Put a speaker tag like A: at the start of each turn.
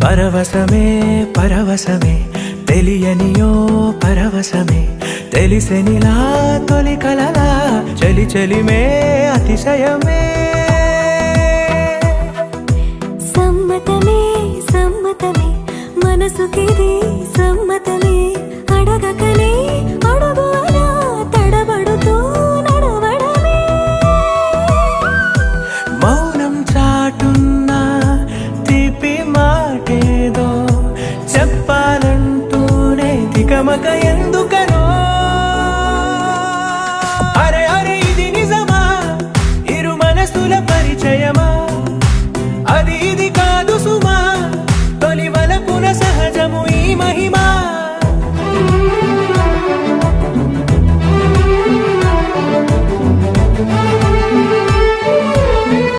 A: పరవశమే పరవశమే తెలియనియో పరవశమే తెలిసెనిలా తొలి కలలా చలి చలిమే అతిశయమే
B: సమ్మతమే సమ్మతమే మనసుకిది సమ్మతమే అడగకనే అడుగులా తడబడుతూ నడవడమే
A: మౌనం చాటున్న తీపి మాటేదో చెప్పాలంటూనే తికమక ఎందుకనో అరే అరే ఇది నిజమా ఇరు మనసుల పరిచయమా